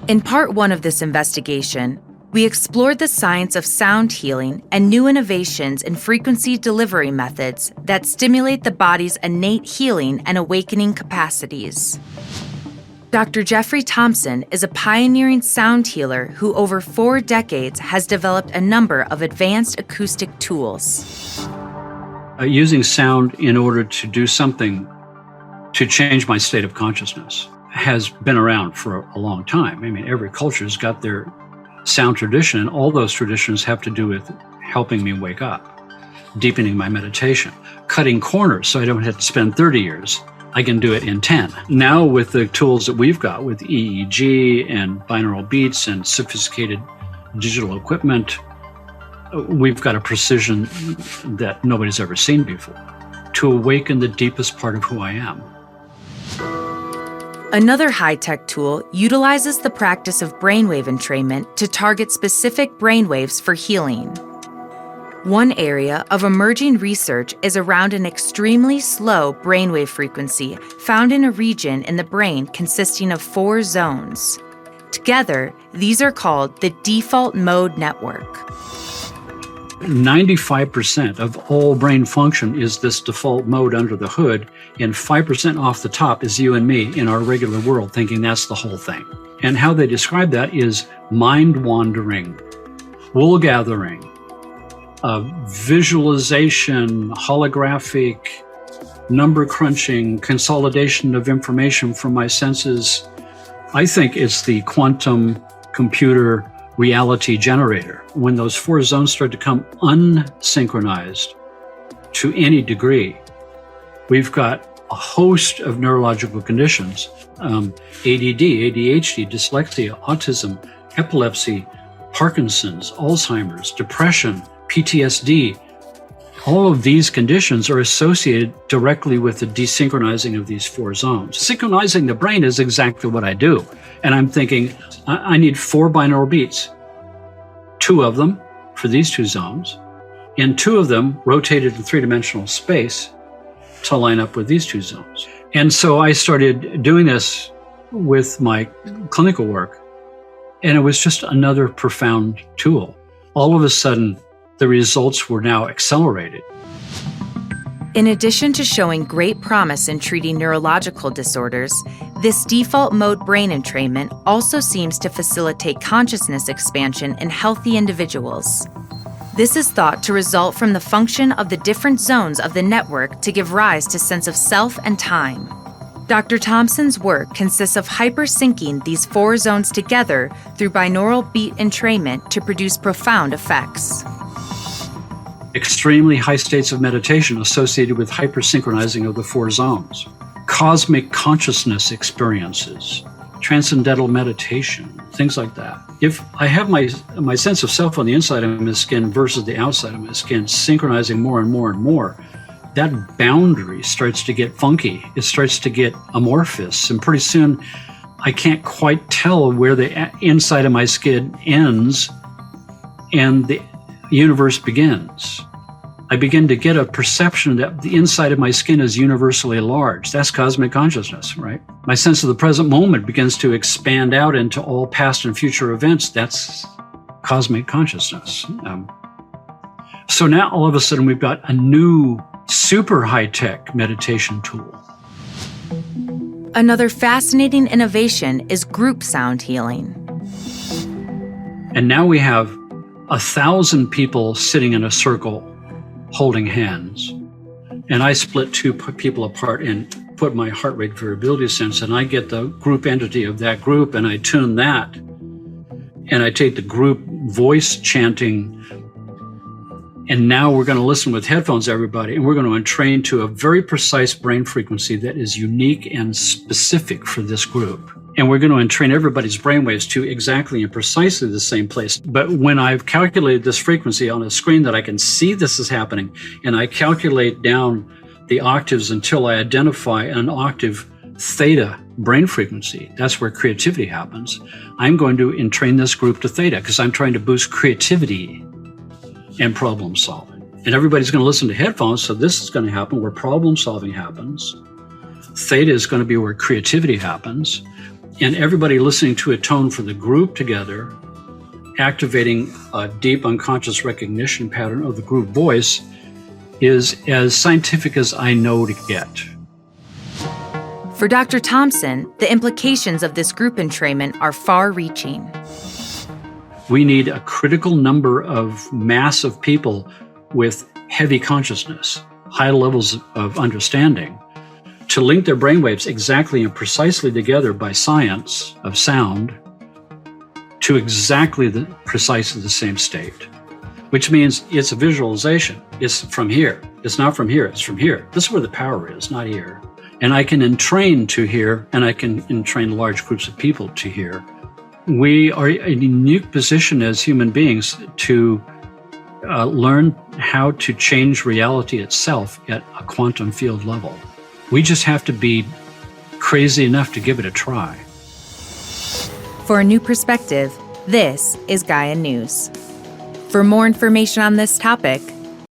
In part 1 of this investigation, we explored the science of sound healing and new innovations in frequency delivery methods that stimulate the body's innate healing and awakening capacities. Dr. Jeffrey Thompson is a pioneering sound healer who over 4 decades has developed a number of advanced acoustic tools. Using sound in order to do something to change my state of consciousness has been around for a long time. I mean, every culture's got their sound tradition, and all those traditions have to do with helping me wake up, deepening my meditation, cutting corners so I don't have to spend 30 years. I can do it in 10. Now with the tools that we've got with EEG and binaural beats and sophisticated digital equipment, we've got a precision that nobody's ever seen before to awaken the deepest part of who I am. Another high-tech tool utilizes the practice of brainwave entrainment to target specific brainwaves for healing. One area of emerging research is around an extremely slow brainwave frequency found in a region in the brain consisting of 4 zones. Together, these are called the default mode network. 95% of all brain function is this default mode under the hood, and 5% off the top is you and me in our regular world thinking that's the whole thing. And how they describe that is mind wandering, wool gathering, visualization, holographic, number crunching, consolidation of information from my senses. I think it's the quantum computer reality generator. When those 4 zones start to come unsynchronized to any degree, we've got a host of neurological conditions, ADD, ADHD, dyslexia, autism, epilepsy, Parkinson's, Alzheimer's, depression, PTSD. All of these conditions are associated directly with the desynchronizing of these 4 zones. Synchronizing the brain is exactly what I do. And I'm thinking, I need 4 binaural beats, 2 of them for these 2 zones, and 2 of them rotated in 3-dimensional space to line up with these 2 zones. And so I started doing this with my clinical work, and it was just another profound tool. All of a sudden, the results were now accelerated. In addition to showing great promise in treating neurological disorders, this default mode brain entrainment also seems to facilitate consciousness expansion in healthy individuals. This is thought to result from the function of the different zones of the network to give rise to sense of self and time. Dr. Thompson's work consists of hypersyncing these 4 zones together through binaural beat entrainment to produce profound effects. Extremely high states of meditation associated with hypersynchronizing of the 4 zones, cosmic consciousness experiences, transcendental meditation, things like that. If I have my sense of self on the inside of my skin versus the outside of my skin synchronizing more and more and more, that boundary starts to get funky. It starts to get amorphous, and pretty soon I can't quite tell where the inside of my skin ends and the universe begins. I begin to get a perception that the inside of my skin is universally large. That's cosmic consciousness, right? My sense of the present moment begins to expand out into all past and future events. That's cosmic consciousness. So now all of a sudden we've got a new super high-tech meditation tool. Another fascinating innovation is group sound healing. And now we have 1,000 people sitting in a circle holding hands. And I split 2 people apart and put my heart rate variability sensor, and I get the group entity of that group, and I tune that. And I take the group voice chanting, and now we're going to listen with headphones, everybody, and we're going to entrain to a very precise brain frequency that is unique and specific for this group. And we're going to entrain everybody's brainwaves to exactly and precisely the same place. But when I've calculated this frequency on a screen that I can see this is happening, and I calculate down the octaves until I identify an octave theta brain frequency, that's where creativity happens, I'm going to entrain this group to theta because I'm trying to boost creativity and problem solving. And everybody's going to listen to headphones, so this is going to happen where problem solving happens. Theta is going to be where creativity happens. and everybody listening to a tone for the group together, activating a deep unconscious recognition pattern of the group voice, is as scientific as I know to get. For Dr. Thompson, the implications of this group entrainment are far-reaching. We need a critical number of mass of people with heavy consciousness, high levels of understanding, to link their brainwaves exactly and precisely together by science of sound to exactly precisely the same state, which means it's a visualization. It's from here. It's not from here. It's from here. This is where the power is, not here. And I can entrain to here, and I can entrain large groups of people to here. We are in a unique position as human beings to learn how to change reality itself at a quantum field level. We just have to be crazy enough to give it a try. For a new perspective, this is Gaia News. For more information on this topic,